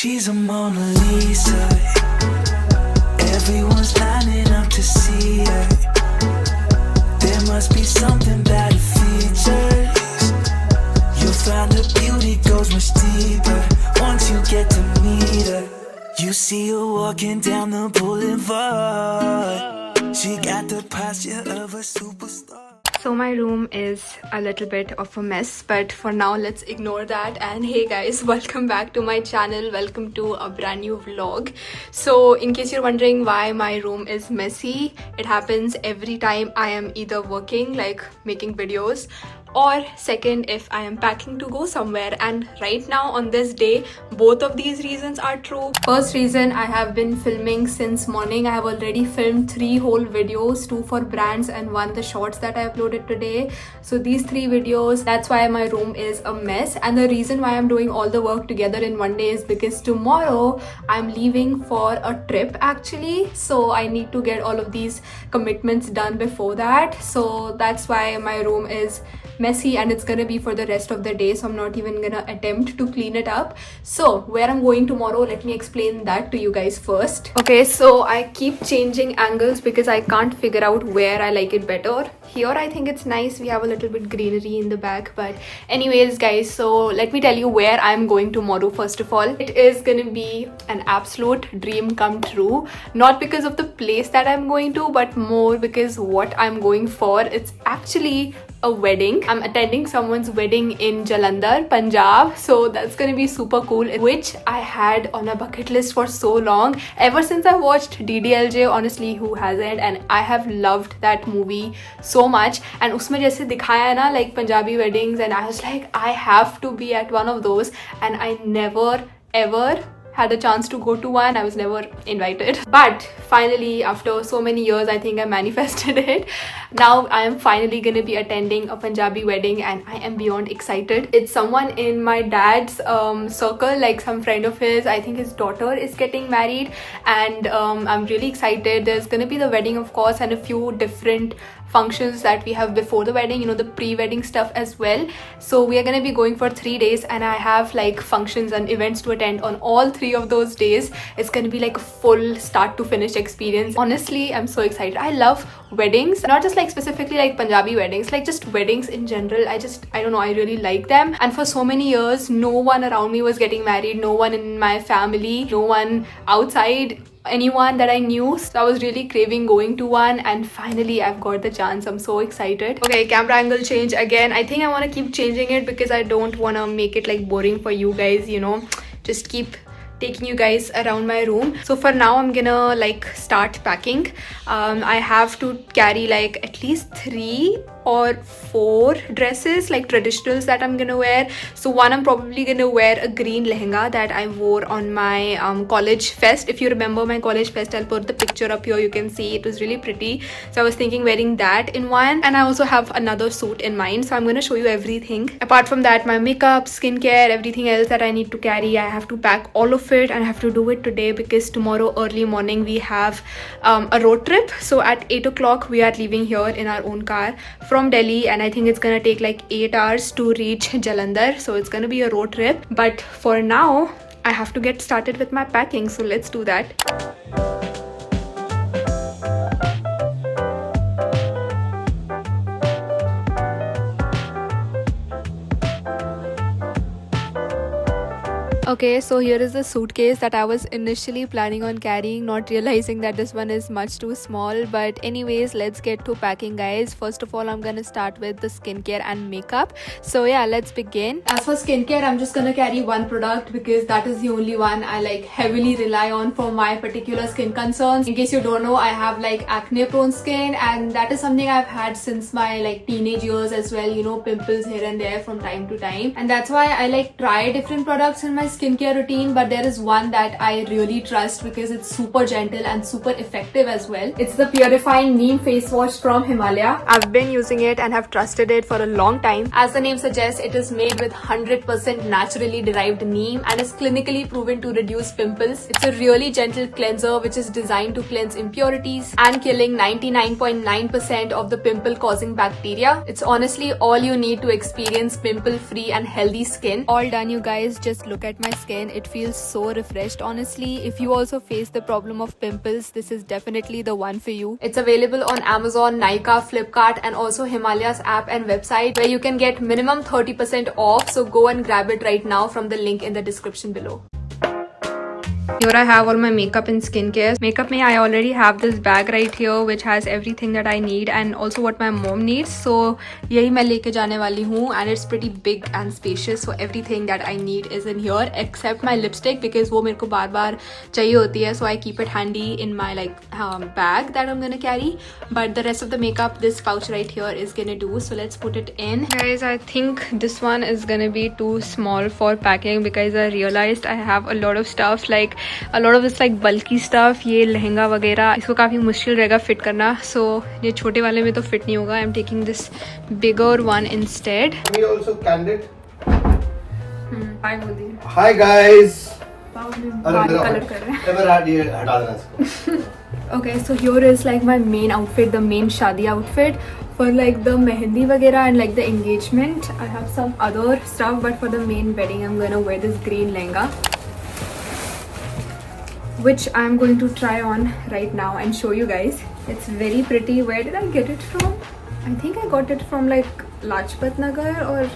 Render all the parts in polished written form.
She's a Mona Lisa. Everyone's lining up to see her. There must be something about her features. You'll find her beauty goes much deeper once you get to meet her. You see her walking down the boulevard. She got the posture of a superstar. So my room is a little bit of a mess, but for now let's ignore that. And hey guys, welcome back to my channel. Welcome to a brand new vlog. So in case you're wondering why my room is messy, it happens every time I am either working, like making videos, or second if I am packing to go somewhere. And right now on this day, both of these reasons are true. First reason, I have been filming since morning. I have already filmed 3 whole videos, 2 for brands and 1 the shorts that I uploaded today. So these 3 videos, that's why my room is a mess. And the reason why I'm doing all the work together in one day is because tomorrow I'm leaving for a trip actually. So I need to get all of these commitments done before that. So that's why my room is messy and it's gonna be for the rest of the day, so I'm not even gonna attempt to clean it up. So where I'm going tomorrow, let me explain that to you guys first. Okay, so I keep changing angles because I can't figure out where I like it better. Here I think it's nice, we have a little bit greenery in the back, but anyways guys, so let me tell you where I'm going tomorrow. First of all, it is gonna be an absolute dream come true, not because of the place that I'm going to, but more because what I'm going for. It's actually a wedding. I'm attending someone's wedding in Jalandhar, Punjab, so that's gonna be super cool, which I had on a bucket list for so long, ever since I watched DDLJ. Honestly, who hasn't? And I have loved that movie so much, and usme jaise dikhaya na, like Punjabi weddings, and I was like, I have to be at one of those, and I never ever had a chance to go to one. I was never invited, but finally after so many years, I think I manifested it. Now I am finally gonna be attending a Punjabi wedding and I am beyond excited. It's someone in my dad's circle, like some friend of his. I think his daughter is getting married, and I'm really excited. There's gonna be the wedding of course, and a few different functions that we have before the wedding, you know, the pre-wedding stuff as well. So we are going to be going for 3 days, and I have like functions and events to attend on all 3 of those days. It's going to be like a full start to finish experience. Honestly, I'm so excited. I love weddings, not just like specifically like Punjabi weddings, like just weddings in general. I don't know, I really like them. And for so many years, no one around me was getting married, no one in my family, no one outside anyone that I knew. So I was really craving going to one, and finally I've got the chance. I'm so excited. Okay, camera angle change again. I think I want to keep changing it because I don't want to make it like boring for you guys, you know, just keep taking you guys around my room. So for now I'm gonna like start packing. I have to carry like at least 3 or 4 dresses, like traditionals, that I'm gonna wear. So one, I'm probably gonna wear a green lehenga that I wore on my college fest. If you remember my college fest, I'll put the picture up here, you can see it was really pretty. So I was thinking wearing that in one, and I also have another suit in mind, so I'm gonna show you everything. Apart from that, my makeup, skincare, everything else that I need to carry, I have to pack all of it, and I have to do it today because tomorrow early morning we have a road trip. So at 8 o'clock we are leaving here in our own car from Delhi, and I think it's gonna take like 8 hours to reach Jalandhar. So it's gonna be a road trip, but for now I have to get started with my packing, so let's do that. Okay, so here is the suitcase that I was initially planning on carrying, not realizing that this one is much too small. But anyways, let's get to packing guys. First of all, I'm gonna start with the skincare and makeup. So yeah, let's begin. As for skincare, I'm just gonna carry one product because that is the only one I like heavily rely on for my particular skin concerns. In case you don't know, I have like acne prone skin, and that is something I've had since my like teenage years as well, you know, pimples here and there from time to time. And that's why I like try different products in my skincare routine, but there is one that I really trust because it's super gentle and super effective as well. It's the Purifying Neem Face Wash from Himalaya. I've been using it and have trusted it for a long time. As the name suggests, it is made with 100% naturally derived neem and is clinically proven to reduce pimples. It's a really gentle cleanser which is designed to cleanse impurities and killing 99.9% of the pimple causing bacteria. It's honestly all you need to experience pimple free and healthy skin. All done, you guys. Just look at my skin. It feels so refreshed honestly. If you also face the problem of pimples, this is definitely the one for you. It's available on Amazon, Nykaa, Flipkart and also Himalayas app and website where you can get minimum 30% off. So go and grab it right now from the link in the description below. Here I have all my makeup and skincare. Makeup में I already have this bag right here which has everything that I need and also what my mom needs. So यही मैं लेके जाने वाली हूँ and it's pretty big and spacious. So everything that I need is in here except my lipstick because वो मेरे को बार बार चाहिए होती है. So I keep it handy in my bag that I'm gonna carry. But the rest of the makeup, this pouch right here is gonna do. So let's put it in. Guys, I think this one is gonna be too small for packing because I realized I have a lot of stuff a lot of this bulky stuff. ये लहंगा वगैरह इसको काफ़ी मुश्किल रहेगा fit करना. So ये छोटे वाले में तो फिट नहीं होगा. I'm taking this bigger one instead. We also candid. Hi बोल दी. Hi guys. कलर कर रहे हैं. हटा देना इसको. Okay, so here is my main outfit, the main shadi outfit. For the mehendi वगैरह and the engagement, I have some other stuff, but for the main wedding, I'm gonna wear this green lehenga, which I'm going to try on right now and show you guys. It's very pretty. Where did I get it from? I think I got it from Lajpat Nagar or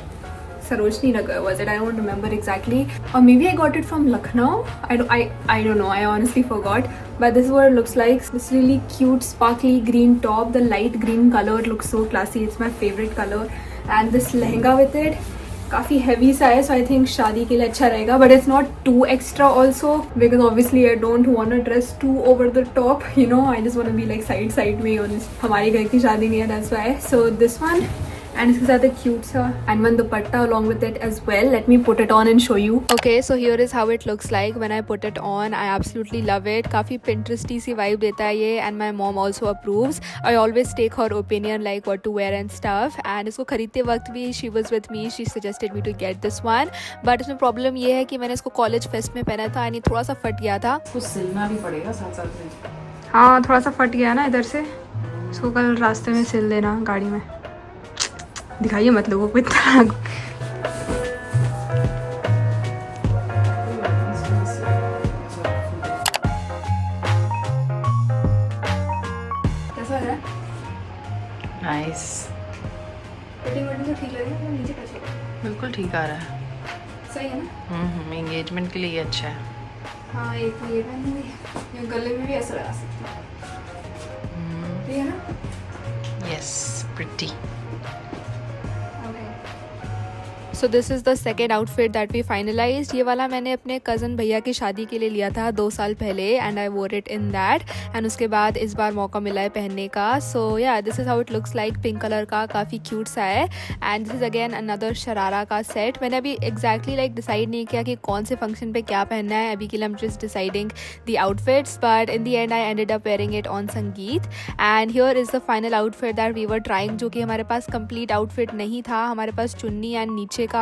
Sarojini Nagar, was it? I don't remember exactly. Or maybe I got it from Lucknow. I don't know. I honestly forgot. But this is what it looks like. This really cute sparkly green top. The light green color looks so classy. It's my favorite color. And this lehenga with it, काफ़ी heavy सा है, so I think शादी के लिए अच्छा रहेगा. But it's not too extra also because obviously I don't want to dress too over the top. You know, I just want to be side में on हमारे घर की शादी नहीं है, that's why. So this one. And इसके साथ एक cute सा and one dupatta along with it as well. Let me put it on and show you. Okay, so here is how it looks like when I put it on. I absolutely love it. काफ़ी Pinteresty सी vibe देता है ये, and my mom also approves. I always take her opinion what to wear and stuff. And इसको खरीदते वक्त भी she was with me. She suggested me to get this one. But इसमें problem ये है कि मैंने इसको college fest में पहना था and थोड़ा सा फट गया था. कुछ सिलना भी पड़ेगा साथ साथ में. हाँ, थोड़ा सा फट गया ना इधर से. इसको कल रास्ते में सिल देना गाड़ी में. दिखाइए मत लोगों को इतना. कैसा है? नाइस. फिटिंग तो ठीक लग रही है. नीचे कैसे बिल्कुल ठीक आ रहा है. सही है ना? एंगेजमेंट के लिए ये अच्छा है. हाँ, एक ये पहनी हुई है. ये गले में भी ऐसा लगा सकते हैं. ठीक है ना? Yes, pretty. So this is the second outfit that we finalized. ये वाला मैंने अपने कज़न भैया की शादी के लिए लिया था 2 साल पहले and I wore it in that. And उसके बाद इस बार मौका मिला है पहनने का. So yeah, this is how it looks like. Pink colour का काफ़ी cute सा है. And this is again another sharara का set. मैंने अभी exactly decide नहीं किया कि कौन से function पे क्या पहनना है. अभी के लिए I'm just deciding the outfits. But in the end I ended up wearing it on Sangeet. And here is the final outfit that we were trying, जो कि हमारे पास complete outfit नहीं था. हमारे पास चुन्नी and नीचे का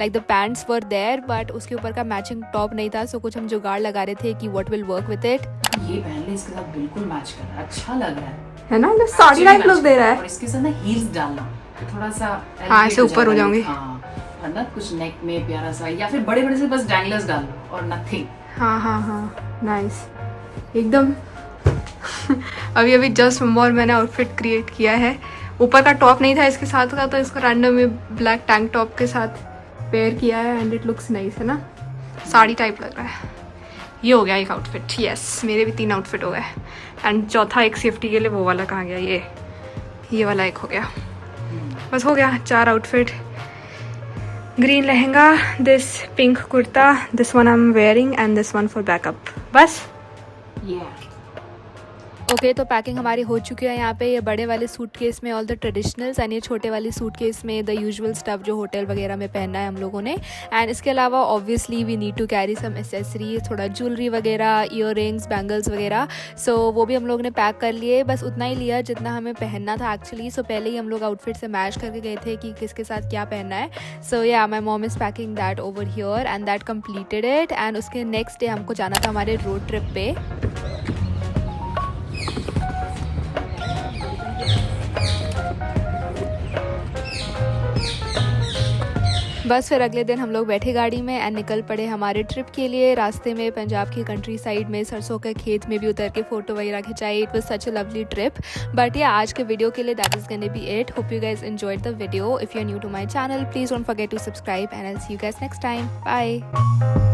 the pants were there but उसके ऊपर का मैचिंग टॉप नहीं था. सो कुछ हम जुगाड़ लगा रहे थे कि what will work with it. ये पहन ले, इसके साथ बिल्कुल मैच कर रहा है. अच्छा लग रहा है ना? ये साड़ी टाइप लुक दे रहा है. और इसके साथ ना हील्स डालना थोड़ा सा. हाँ, ऐसे ऊपर हो जाऊंगी. हाँ, और ना कुछ नेक में प्यारा सा या फिर बड़े बड़े से बस डैंगलर्स डाल लो और नथिंग. हाँ हाँ हाँ, नाइस एकदम. अभी जस्ट मोर मैंने आउटफिट क्रिएट किया है. ऊपर का टॉप नहीं था इसके साथ का, तो इसको रैंडम में ब्लैक टैंक टॉप के साथ पेयर किया है एंड इट लुक्स नाइस. है ना? साड़ी टाइप लग रहा है. ये हो गया एक आउटफिट. यस, मेरे भी 3 आउटफिट हो गए. एंड चौथा एक सेफ्टी के लिए वो वाला कहाँ गया? ये वाला एक हो गया. बस हो गया 4 outfit. Green lehenga, this pink kurta, this one I am wearing and this one for backup. बस. ओके, तो पैकिंग हमारी हो चुकी है यहाँ पे. ये बड़े वाले सूटकेस में ऑल द ट्रेडिशनल्स एंड ये छोटे वाले सूटकेस में द यूजुअल स्टफ जो होटल वगैरह में पहनना है हम लोगों ने. एंड इसके अलावा obviously we need to carry some accessories, थोड़ा ज्वेलरी वगैरह, ईयर रिंग्स, बैंगल्स वगैरह. सो वो भी हम लोगों ने पैक कर लिए. बस उतना ही लिया जितना हमें पहनना था एक्चुअली. सो पहले ही हम लोग आउटफिट से मैच करके गए थे कि किसके साथ क्या पहनना है. सो या my mom is packing that over here and that completed it. And उसके नेक्स्ट डे हमको जाना था हमारे रोड ट्रिप पे. बस फिर अगले दिन हम लोग बैठे गाड़ी में एंड निकल पड़े हमारे ट्रिप के लिए। रास्ते में पंजाब की कंट्री साइड में सरसों के खेत में भी उतर के फ़ोटो वगैरह खिंचाई। It was such a lovely trip. But yeah आज के वीडियो के लिए that is gonna be it. Hope you guys enjoyed the video. If you are new to my channel please don't forget to subscribe and I will see you guys next time. Bye.